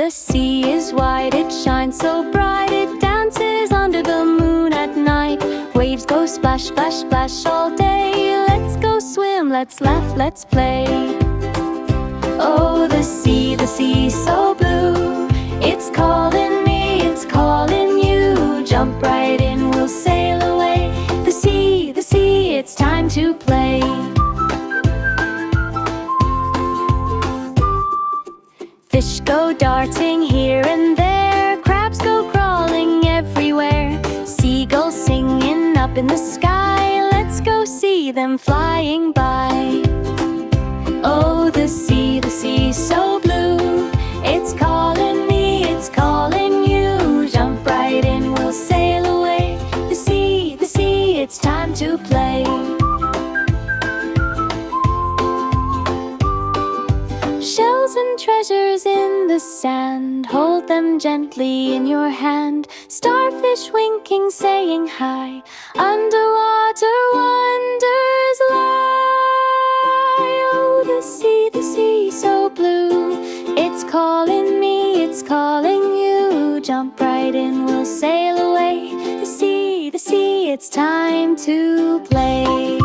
the sea is wide, it shines so bright, it dances under the moon at night. Waves go splash, splash, splash all day. Let's go swim, let's laugh, let's play. Oh, the sea so blue, it's calling me, it's calling you. Jump right in, we'll sail away. The sea, it's time to play. Fish go darting here and there, crabs go crawling everywhere. Seagulls singing up in the sky, let's go see them flying by. Oh, the sea so blue, it's calling me, it's calling you. Jump right in, we'll sail away. The sea, it's time to play. Shells and treasures in the sand, hold them gently in your hand. Starfish winking, saying hi, underwater wonders lie. Oh, the sea so blue, it's calling me, it's calling you. Jump right in, we'll sail away. The sea, it's time to play.